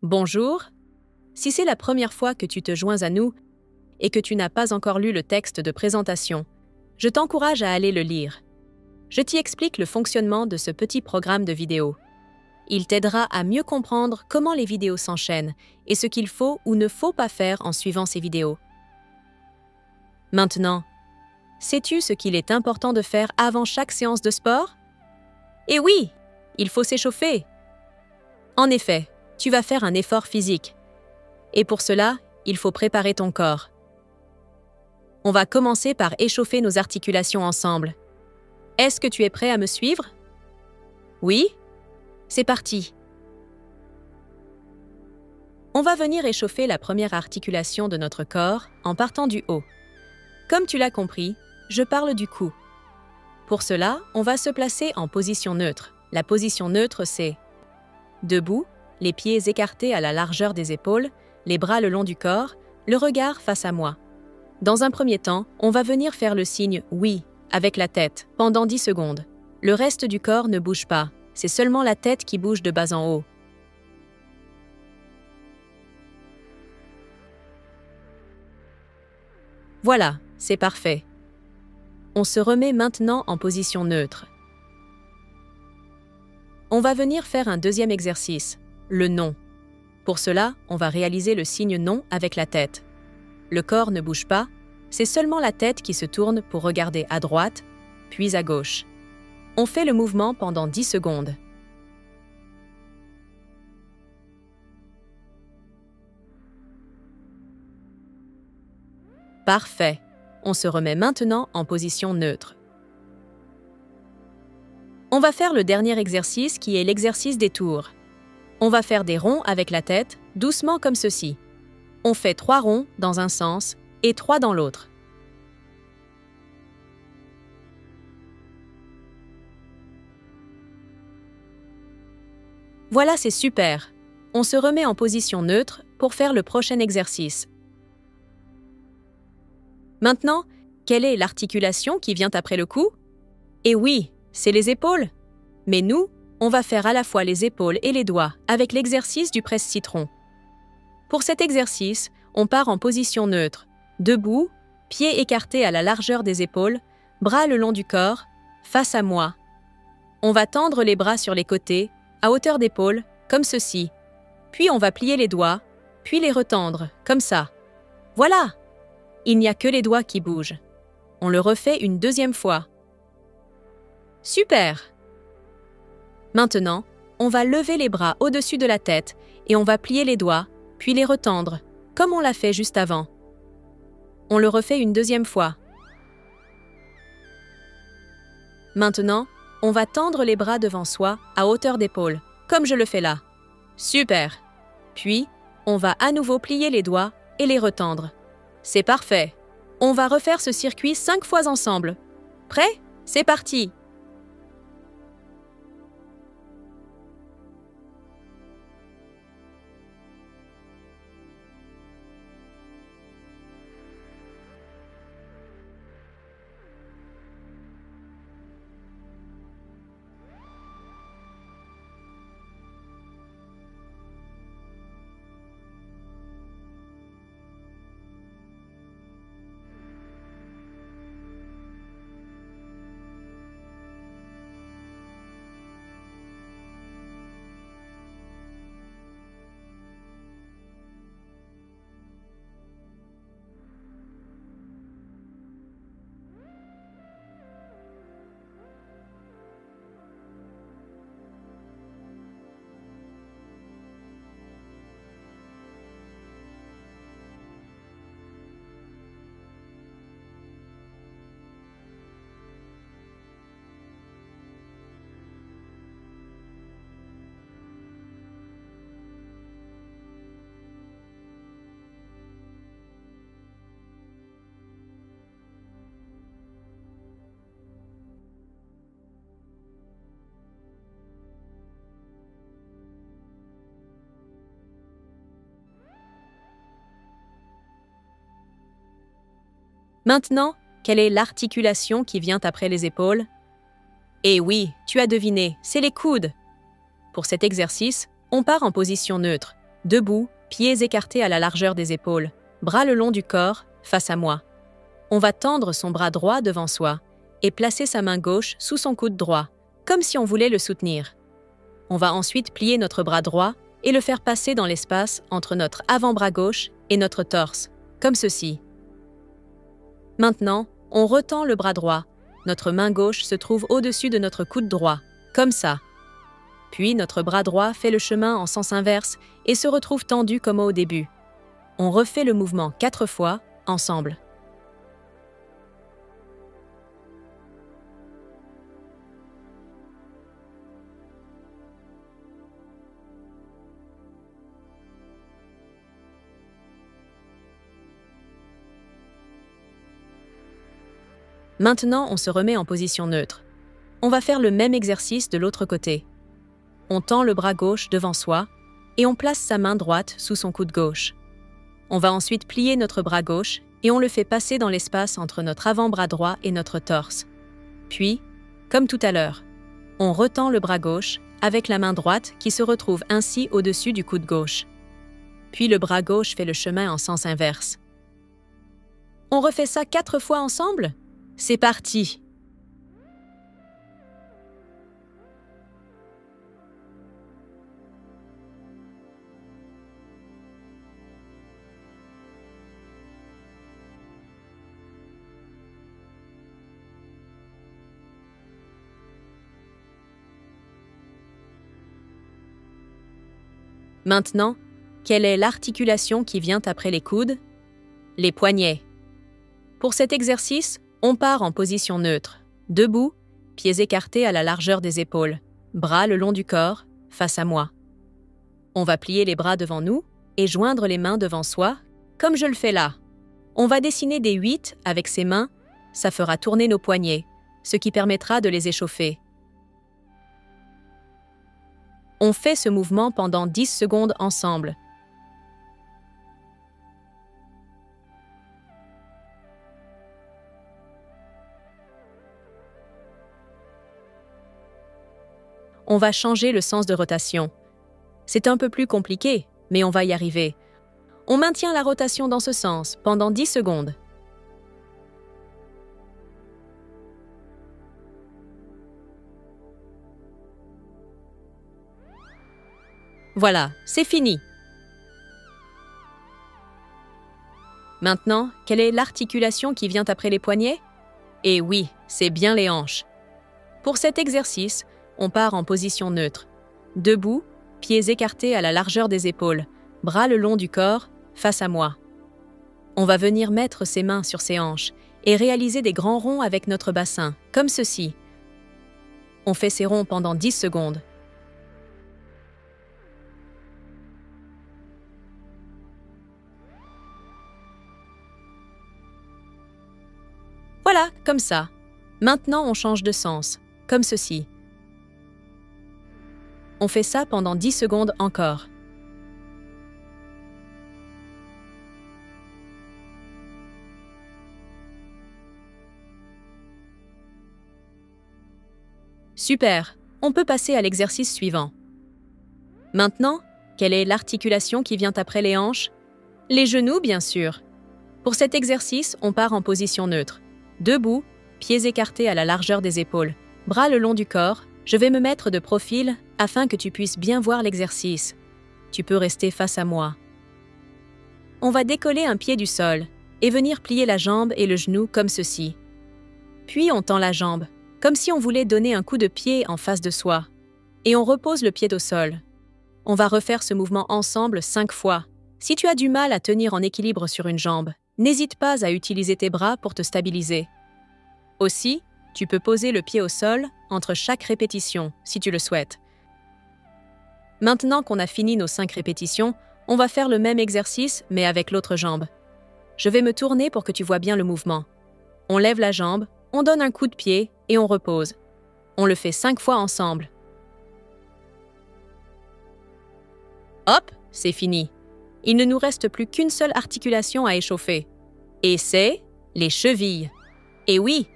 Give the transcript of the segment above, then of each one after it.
Bonjour. Si c'est la première fois que tu te joins à nous et que tu n'as pas encore lu le texte de présentation, je t'encourage à aller le lire. Je t'y explique le fonctionnement de ce petit programme de vidéo. Il t'aidera à mieux comprendre comment les vidéos s'enchaînent et ce qu'il faut ou ne faut pas faire en suivant ces vidéos. Maintenant, sais-tu ce qu'il est important de faire avant chaque séance de sport? Eh oui, il faut s'échauffer. En effet, tu vas faire un effort physique. Et pour cela, il faut préparer ton corps. On va commencer par échauffer nos articulations ensemble. Est-ce que tu es prêt à me suivre? Oui? C'est parti. On va venir échauffer la première articulation de notre corps en partant du haut. Comme tu l'as compris, je parle du cou. Pour cela, on va se placer en position neutre. La position neutre, c'est debout, les pieds écartés à la largeur des épaules, les bras le long du corps, le regard face à moi. Dans un premier temps, on va venir faire le signe « oui » avec la tête pendant 10 secondes. Le reste du corps ne bouge pas, c'est seulement la tête qui bouge de bas en haut. Voilà, c'est parfait. On se remet maintenant en position neutre. On va venir faire un deuxième exercice, le non. Pour cela, on va réaliser le signe non avec la tête. Le corps ne bouge pas, c'est seulement la tête qui se tourne pour regarder à droite, puis à gauche. On fait le mouvement pendant 10 secondes. Parfait. On se remet maintenant en position neutre. On va faire le dernier exercice qui est l'exercice des tours. On va faire des ronds avec la tête, doucement comme ceci. On fait 3 ronds dans un sens et 3 dans l'autre. Voilà, c'est super. On se remet en position neutre pour faire le prochain exercice. Maintenant, quelle est l'articulation qui vient après le cou? Eh oui, c'est les épaules. Mais nous, on va faire à la fois les épaules et les doigts avec l'exercice du presse-citron. Pour cet exercice, on part en position neutre, debout, pieds écartés à la largeur des épaules, bras le long du corps, face à moi. On va tendre les bras sur les côtés, à hauteur d'épaule, comme ceci. Puis on va plier les doigts, puis les retendre, comme ça. Voilà! Il n'y a que les doigts qui bougent. On le refait une deuxième fois. Super! Maintenant, on va lever les bras au-dessus de la tête et on va plier les doigts, puis les retendre, comme on l'a fait juste avant. On le refait une deuxième fois. Maintenant, on va tendre les bras devant soi à hauteur d'épaule, comme je le fais là. Super! Puis, on va à nouveau plier les doigts et les retendre. C'est parfait. On va refaire ce circuit 5 fois ensemble. Prêt? C'est parti! Maintenant, quelle est l'articulation qui vient après les épaules? Eh oui, tu as deviné, c'est les coudes. Pour cet exercice, on part en position neutre. Debout, pieds écartés à la largeur des épaules, bras le long du corps, face à moi. On va tendre son bras droit devant soi et placer sa main gauche sous son coude droit, comme si on voulait le soutenir. On va ensuite plier notre bras droit et le faire passer dans l'espace entre notre avant-bras gauche et notre torse, comme ceci. Maintenant, on retend le bras droit. Notre main gauche se trouve au-dessus de notre coude droit, comme ça. Puis notre bras droit fait le chemin en sens inverse et se retrouve tendu comme au début. On refait le mouvement 4 fois, ensemble. Maintenant, on se remet en position neutre. On va faire le même exercice de l'autre côté. On tend le bras gauche devant soi et on place sa main droite sous son coude gauche. On va ensuite plier notre bras gauche et on le fait passer dans l'espace entre notre avant-bras droit et notre torse. Puis, comme tout à l'heure, on retend le bras gauche avec la main droite qui se retrouve ainsi au-dessus du coude gauche. Puis le bras gauche fait le chemin en sens inverse. On refait ça 4 fois ensemble ? C'est parti! Maintenant, quelle est l'articulation qui vient après les coudes? Les poignets. Pour cet exercice, on part en position neutre, debout, pieds écartés à la largeur des épaules, bras le long du corps, face à moi. On va plier les bras devant nous et joindre les mains devant soi, comme je le fais là. On va dessiner des 8 avec ses mains, ça fera tourner nos poignets, ce qui permettra de les échauffer. On fait ce mouvement pendant 10 secondes ensemble. On va changer le sens de rotation. C'est un peu plus compliqué, mais on va y arriver. On maintient la rotation dans ce sens pendant 10 secondes. Voilà, c'est fini. Maintenant, quelle est l'articulation qui vient après les poignets? Et oui, c'est bien les hanches. Pour cet exercice, on part en position neutre. Debout, pieds écartés à la largeur des épaules, bras le long du corps, face à moi. On va venir mettre ses mains sur ses hanches et réaliser des grands ronds avec notre bassin, comme ceci. On fait ces ronds pendant 10 secondes. Voilà, comme ça. Maintenant, on change de sens, comme ceci. On fait ça pendant 10 secondes encore. Super, on peut passer à l'exercice suivant. Maintenant, quelle est l'articulation qui vient après les hanches? Les genoux, bien sûr. Pour cet exercice, on part en position neutre. Debout, pieds écartés à la largeur des épaules, bras le long du corps. Je vais me mettre de profil afin que tu puisses bien voir l'exercice. Tu peux rester face à moi. On va décoller un pied du sol et venir plier la jambe et le genou comme ceci. Puis on tend la jambe, comme si on voulait donner un coup de pied en face de soi. Et on repose le pied au sol. On va refaire ce mouvement ensemble 5 fois. Si tu as du mal à tenir en équilibre sur une jambe, n'hésite pas à utiliser tes bras pour te stabiliser. Aussi, tu peux poser le pied au sol entre chaque répétition, si tu le souhaites. Maintenant qu'on a fini nos 5 répétitions, on va faire le même exercice, mais avec l'autre jambe. Je vais me tourner pour que tu vois bien le mouvement. On lève la jambe, on donne un coup de pied et on repose. On le fait 5 fois ensemble. Hop, c'est fini. Il ne nous reste plus qu'une seule articulation à échauffer. Et c'est les chevilles. Et oui!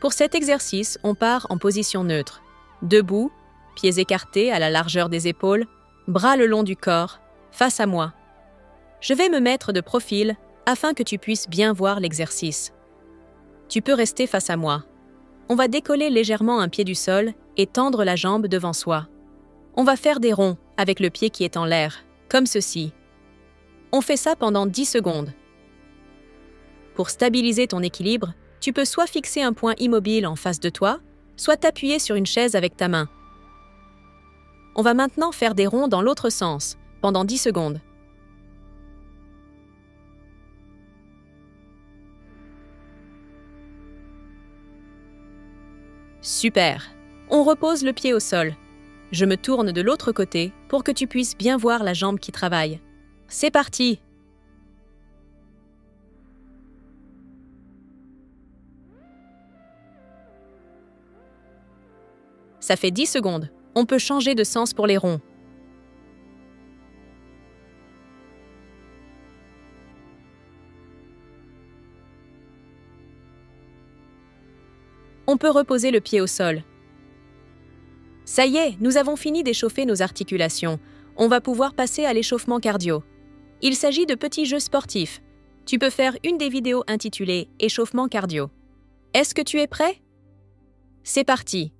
Pour cet exercice, on part en position neutre. Debout, pieds écartés à la largeur des épaules, bras le long du corps, face à moi. Je vais me mettre de profil afin que tu puisses bien voir l'exercice. Tu peux rester face à moi. On va décoller légèrement un pied du sol et tendre la jambe devant soi. On va faire des ronds avec le pied qui est en l'air, comme ceci. On fait ça pendant 10 secondes. Pour stabiliser ton équilibre, tu peux soit fixer un point immobile en face de toi, soit t'appuyer sur une chaise avec ta main. On va maintenant faire des ronds dans l'autre sens, pendant 10 secondes. Super! On repose le pied au sol. Je me tourne de l'autre côté pour que tu puisses bien voir la jambe qui travaille. C'est parti! Ça fait 10 secondes. On peut changer de sens pour les ronds. On peut reposer le pied au sol. Ça y est, nous avons fini d'échauffer nos articulations. On va pouvoir passer à l'échauffement cardio. Il s'agit de petits jeux sportifs. Tu peux faire une des vidéos intitulées « Échauffement cardio ». Est-ce que tu es prêt? C'est parti!